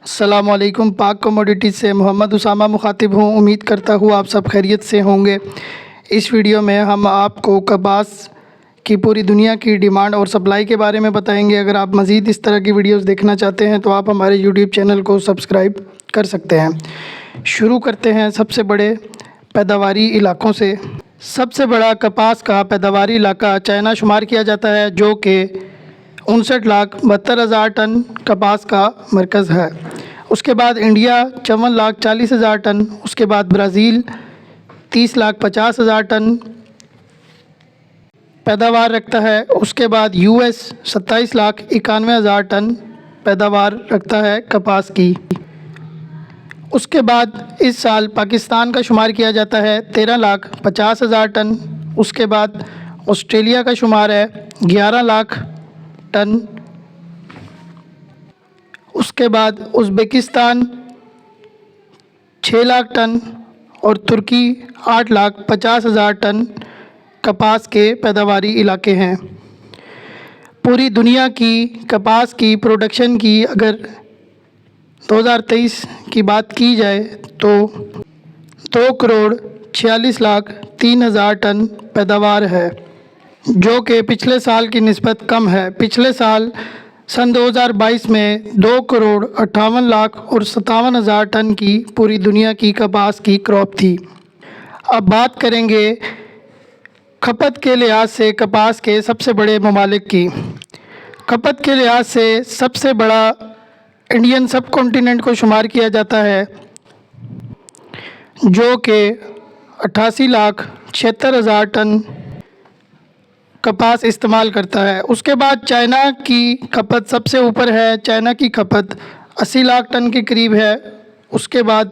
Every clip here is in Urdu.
السلام علیکم۔ پاک کموڈیٹیز سے محمد اسامہ مخاطب ہوں۔ امید کرتا ہوں آپ سب خیریت سے ہوں گے۔ اس ویڈیو میں ہم آپ کو کپاس کی پوری دنیا کی ڈیمانڈ اور سپلائی کے بارے میں بتائیں گے۔ اگر آپ مزید اس طرح کی ویڈیوز دیکھنا چاہتے ہیں تو آپ ہمارے یوٹیوب چینل کو سبسکرائب کر سکتے ہیں۔ شروع کرتے ہیں سب سے بڑے پیداواری علاقوں سے۔ سب سے بڑا کپاس کا پیداواری علاقہ چائنا شمار کیا جاتا ہے، جو کہ 59,72,000 ٹن کپاس کا مرکز ہے۔ اس کے بعد انڈیا 54,40,000 ٹن، اس کے بعد برازیل 30,50,000 ٹن پیداوار رکھتا ہے۔ اس کے بعد یو ایس 27,91,000 ٹن پیداوار رکھتا ہے کپاس کی۔ اس کے بعد اس سال پاکستان کا شمار کیا جاتا ہے 13,50,000 ٹن۔ اس کے بعد آسٹریلیا کا شمار ہے 11 لاکھ ٹن۔ اس کے بعد ازبکستان 6 لاکھ ٹن اور ترکی 8,50,000 ٹن کپاس کے پیداواری علاقے ہیں۔ پوری دنیا کی کپاس کی پروڈکشن کی اگر 2023 کی بات کی جائے تو 2,46,03,000 ٹن پیداوار ہے، جو کہ پچھلے سال کی نسبت کم ہے۔ پچھلے سال سن 2022 میں 2,58,57,000 ٹن کی پوری دنیا کی کپاس کی کراپ تھی۔ اب بات کریں گے کھپت کے لحاظ سے کپاس کے سب سے بڑے ممالک کی۔ کھپت کے لحاظ سے سب سے بڑا انڈین سب کانٹیننٹ کو شمار کیا جاتا ہے، جو کہ 88,76,000 ٹن کپاس استعمال کرتا ہے۔ اس کے بعد چائنا کی کھپت سب سے اوپر ہے۔ چائنا کی کھپت 80 لاکھ ٹن کے قریب ہے۔ اس کے بعد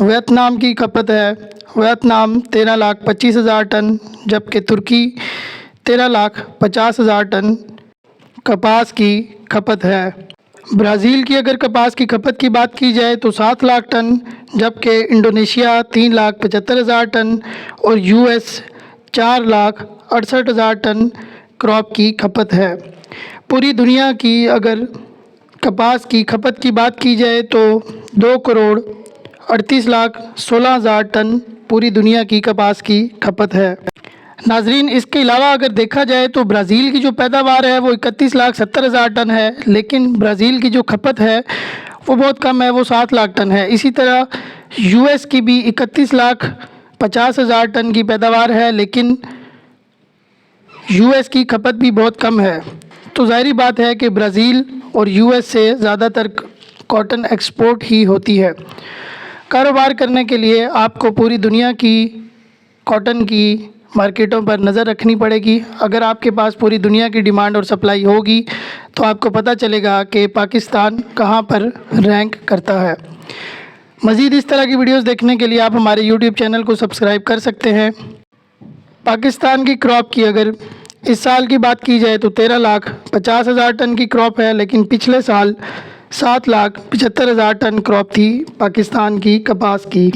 ویتنام کی کھپت ہے، ویتنام 13,25,000 ٹن، جبکہ ترکی 13,50,000 ٹن کپاس کی کھپت ہے۔ برازیل کی اگر کپاس کی کھپت کی بات کی جائے تو 7 لاکھ ٹن، جبکہ انڈونیشیا 3,75,000 ٹن اور یو ایس 4,68,000 ٹن کراپ کی کھپت ہے۔ پوری دنیا کی اگر کپاس کی کھپت کی بات کی جائے تو 2,38,16,000 ٹن پوری دنیا کی کپاس کی کھپت ہے۔ ناظرین، اس کے علاوہ اگر دیکھا جائے تو برازیل کی جو پیداوار ہے وہ 31,70,000 ٹن ہے، لیکن برازیل کی جو کھپت ہے وہ بہت کم ہے، وہ 7 لاکھ ٹن ہے۔ اسی طرح یو ایس کی بھی 31,50,000 ٹن کی پیداوار ہے، لیکن یو ایس کی کھپت بھی بہت کم ہے۔ تو ظاہری بات ہے کہ برازیل اور یو ایس سے زیادہ تر کاٹن ایکسپورٹ ہی ہوتی ہے۔ کاروبار کرنے کے لیے آپ کو پوری دنیا کی کاٹن کی مارکیٹوں پر نظر رکھنی پڑے گی۔ اگر آپ کے پاس پوری دنیا کی ڈیمانڈ اور سپلائی ہوگی تو آپ کو پتہ چلے گا کہ پاکستان کہاں پر رینک کرتا ہے۔ مزید اس طرح کی ویڈیوز دیکھنے کے لیے آپ ہمارے یوٹیوب چینل کو سبسکرائب کر سکتے ہیں۔ پاکستان کی کراپ کی اگر اس سال کی بات کی جائے تو 13,50,000 ٹن کی کراپ ہے، لیکن پچھلے سال 7,75,000 ٹن کراپ تھی پاکستان کی کپاس کی۔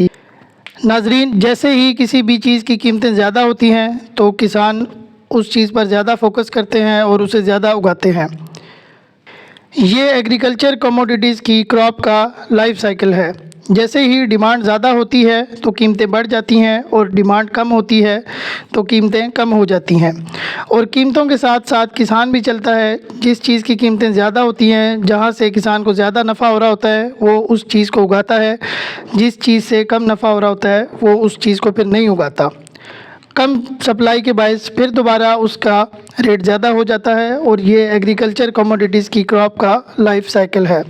ناظرین، جیسے ہی کسی بھی چیز کی قیمتیں زیادہ ہوتی ہیں تو کسان اس چیز پر زیادہ فوکس کرتے ہیں اور اسے زیادہ اگاتے ہیں۔ یہ ایگریکلچر کموڈیٹیز کی کراپ کا لائف سائیکل ہے۔ جیسے ہی ڈیمانڈ زیادہ ہوتی ہے تو قیمتیں بڑھ جاتی ہیں، اور ڈیمانڈ کم ہوتی ہے تو قیمتیں کم ہو جاتی ہیں، اور قیمتوں کے ساتھ ساتھ کسان بھی چلتا ہے۔ جس چیز کی قیمتیں زیادہ ہوتی ہیں، جہاں سے کسان کو زیادہ نفع ہو رہا ہوتا ہے، وہ اس چیز کو اگاتا ہے۔ جس چیز سے کم نفع ہو رہا ہوتا ہے وہ اس چیز کو پھر نہیں اگاتا۔ کم سپلائی کے باعث پھر دوبارہ اس کا ریٹ زیادہ ہو جاتا ہے، اور یہ ایگریکلچر کموڈیٹیز کی کراپ کا لائف سائیکل ہے۔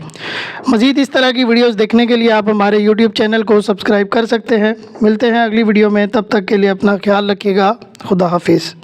مزید اس طرح کی ویڈیوز دیکھنے کے لیے آپ ہمارے یوٹیوب چینل کو سبسکرائب کر سکتے ہیں۔ ملتے ہیں اگلی ویڈیو میں، تب تک کے لیے اپنا خیال رکھیے گا۔ خدا حافظ۔